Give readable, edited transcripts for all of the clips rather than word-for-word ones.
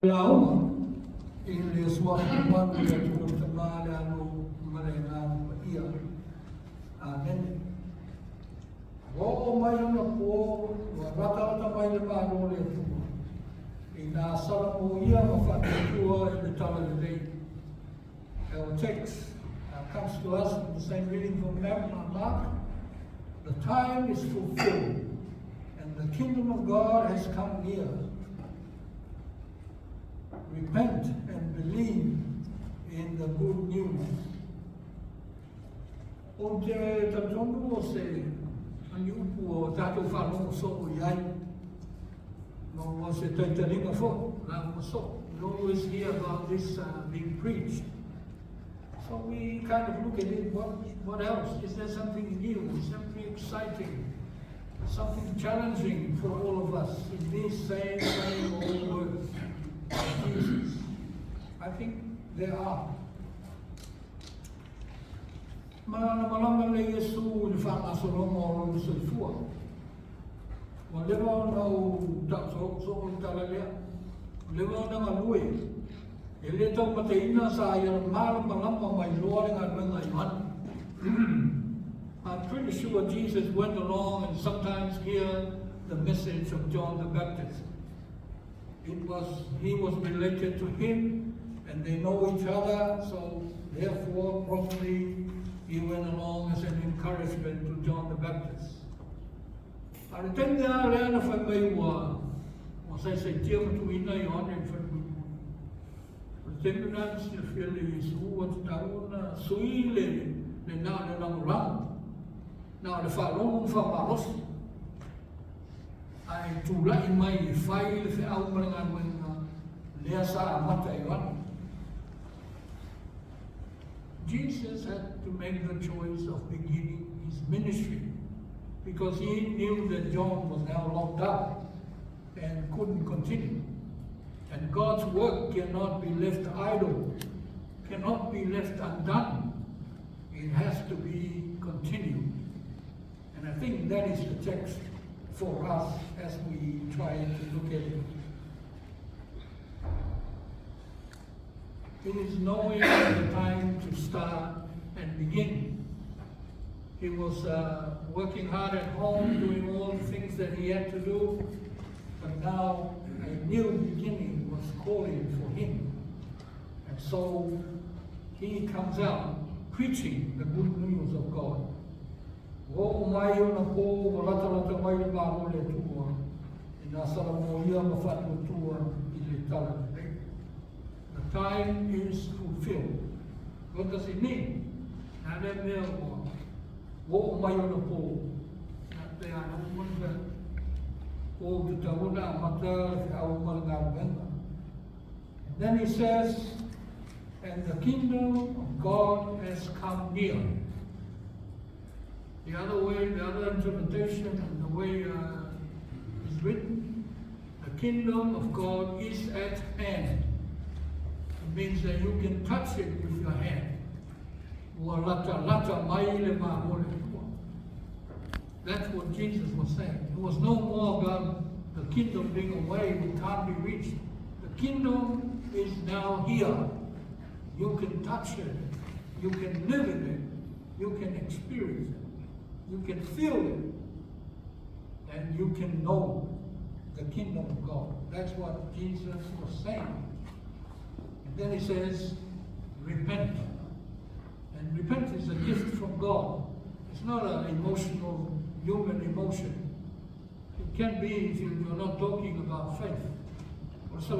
Kiliona ili suatu manu ya tunatamani anu marengan ia anen o mai na po rata mai le manu le tu ina sala mo ia mafaufau in the tala de day. Our text comes to us from the same reading from Mark. The time is fulfilled and the kingdom of God has come near. Repent and believe in the good news. O te tatongu o se aniupu o tātou whanongo so o iai. No o se taitaringa fo, la o so. No is here about this being preached. So we kind of look at it, what else? Is there something new, something exciting, something challenging for all of us in these same old words? Jesus. I think there are. Malama le Yesu le whakasolongo o le soifua. Wa lewa nau so talalea. Lewa na ngalui. E le tau mateina sa ia malama mai loa ngā runga i man. I'm pretty sure Jesus went along and sometimes hear the message of John the Baptist. He was related to him, and they know each other, so therefore probably he went along as an encouragement to John the Baptist. I attend the island of Mafaufau, was I say, Tia Matuina, Yon, and Fatu. Remembrance, the Phillies, who was down, Suile, the Nana Lang. Now the Falon from Maros. Ai tūlai mai I whai le whiau maringa nuenga lea sa amata I wana. Jesus had to make the choice of beginning his ministry because he knew that John was now locked up and couldn't continue. And God's work cannot be left idle, cannot be left undone. It has to be continued. And I think that is the text for us as we try to look at it. It is knowing the time to start and begin. He was working hard at home, doing all the things that he had to do, but now a new beginning was calling for him. And so he comes out preaching the good news of God. O mai ona po lata mai le maro le tua ina sala mo ia mafatu tua I le tala. The time is fulfilled. What does it mean? Na le mea o mai ona po na te ana mona o te tauna mata au malanga venga. Then he says, and the kingdom of God has come near. The other way, the other interpretation, and the way it's written, the kingdom of God is at hand. It means that you can touch it with your hand. That's what Jesus was saying. It was no more about the kingdom being away, it can't be reached. The kingdom is now here. You can touch it, you can live in it, you can experience it. You can feel it, and you can know the kingdom of God. That's what Jesus was saying. And then he says, repent. And repent is a gift from God. It's not an emotional, human emotion. It can be if you're not talking about faith. It's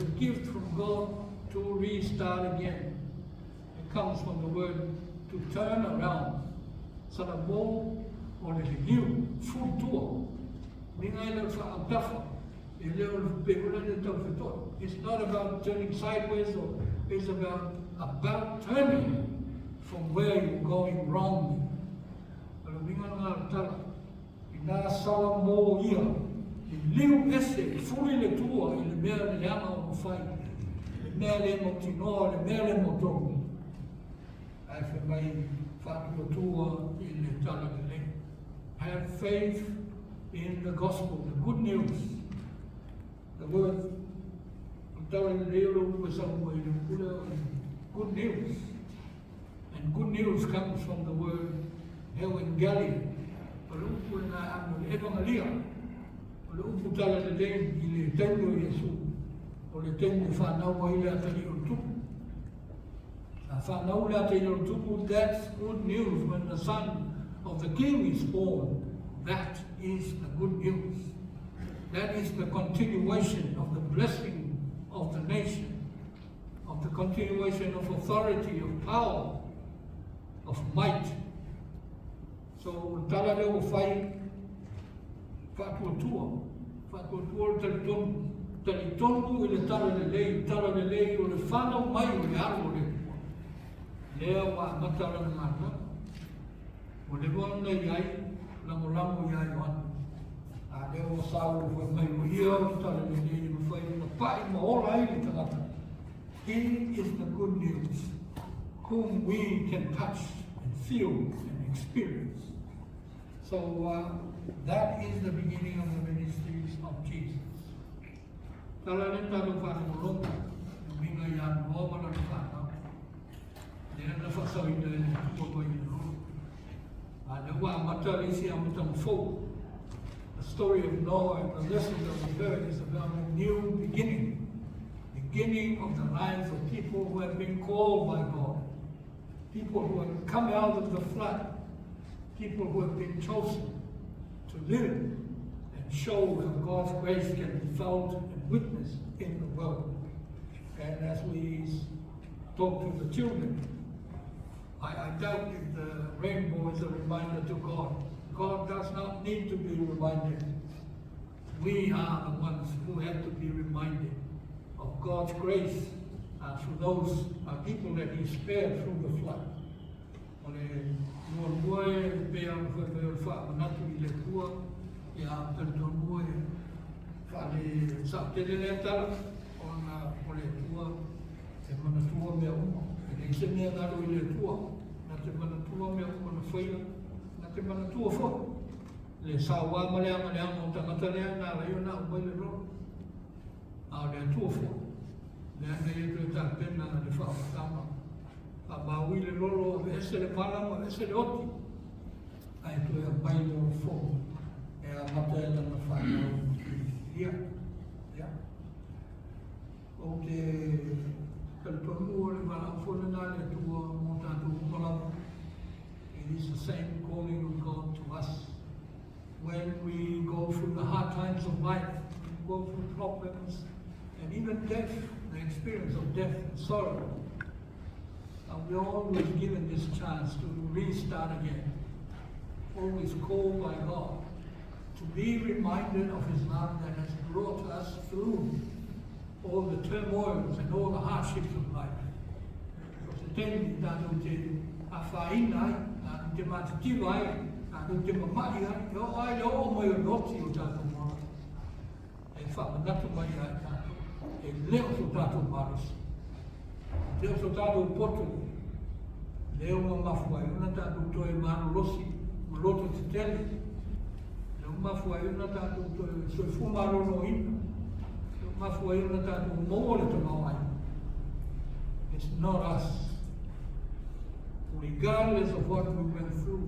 a gift from God to restart again. Comes from the word to turn around. Sala mo o le liu full tour. Ningai le fa atafa. It's not about turning sideways, or it's about turning from where you're going wrong. Ina sala mo ia. Liu ese fully le tua il mea le llama o fai. Le mea le motino, le mea le motongi. Have faith in the gospel, the good news. The word good news. And good news comes from the word evangelium. Evangelia. Uputala le dei ile tendo Yesu. O le tendo whanau wa ile atari o tupu. Whanau le atari o tupu, that's good news. When the son of the king is born, that is the good news. That is the continuation of the blessing of the nation, of the continuation of authority, of power, of might. So, tala leo whai, whakuatua talitonu i le tala le lei o le whanau mai o le aro le kua. Lea wa matara na mata, o le wana iai, lango iai o anu. A leo o sao o mai o ia o tala le lei o whai o pai ma ora i le tangata. He is the good news, whom we can touch and feel and experience. So that is the beginning of the ministries of Jesus. Tala le talo whanau minga ian hoa na whanau. Nena na whasau i le kua i le roa. A le wa mata isi a Mafaufau. The story of Noah and the lesson that we heard is about a new beginning. Beginning of the lives of people who have been called by God. People who have come out of the flood. People who have been chosen to live and show how God's grace can be felt and witnessed in the world. And as we talk to the children, I doubt if the rainbow is a reminder to God. God does not need to be reminded. We are the ones who have to be reminded of God's grace for those people that He spared through the flood. Le sawa malea mo tangata lea na la yona umaile ro. A le tuofo. Le ane yetu ta pena le whaakatama. A maui le lolo ese le palama, ese le oti. Ai tu e a maile o fo. E a mata e lana whanau. Ia. Ia. O te kaltonu o le wala fona na le tua mo tātou umalama. It is the same calling of God to us. When we go through the hard times of life, we go through problems, and even death, the experience of death and sorrow, we're always given this chance to restart again. Always called by God to be reminded of His love that has brought us through all the turmoils and all the hardships of life. Te matatiwa ai, te mamai ai, o ai o mai o noti o tātou mara. E whamanatu mai ai tātou, e leo so tātou maris. Leo so tātou poto, leo ma mafu ai, una tātou toi maro losi, ma loto te tele. Leo mafu ai, una tātou toi soi fumaro no ina. Leo mafu ai, una tātou mōre te mau ai. It's not us. Regardless of what we went through,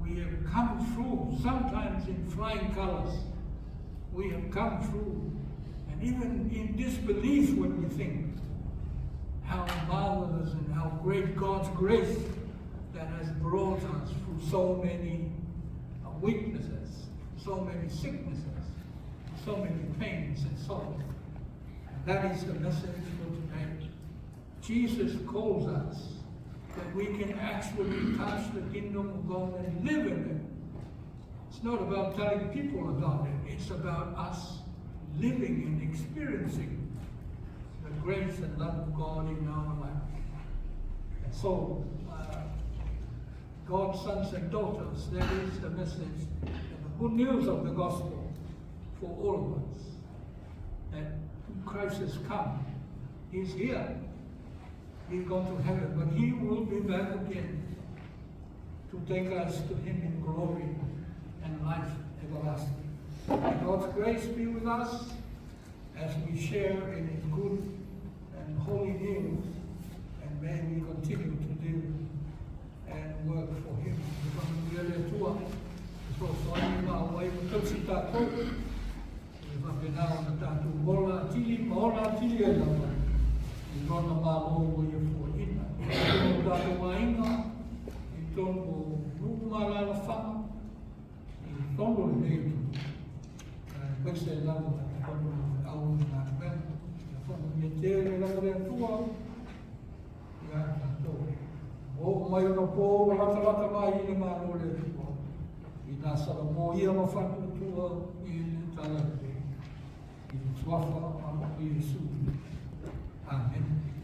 we have come through, sometimes in flying colors. We have come through, and even in disbelief when we think how marvelous and how great God's grace that has brought us through so many weaknesses, so many sicknesses, so many pains and sorrows. And that is the message for today. Jesus calls us that we can actually touch the kingdom of God and live in it. It's not about telling people about it. It's about us living and experiencing the grace and love of God in our life. And so, God's sons and daughters, that is the message and the good news of the gospel for all of us. That Christ has come. He's here. He's gone to heaven, but He will be back again to take us to Him in glory and life everlasting. May God's grace be with us as we share in His good and holy news, and may we continue to live and work for Him. O mai ona po lata mai ni mano le tua. Ina sala mo ia ma fatu tua I tala te. I tuafa ma Yesu. Amen.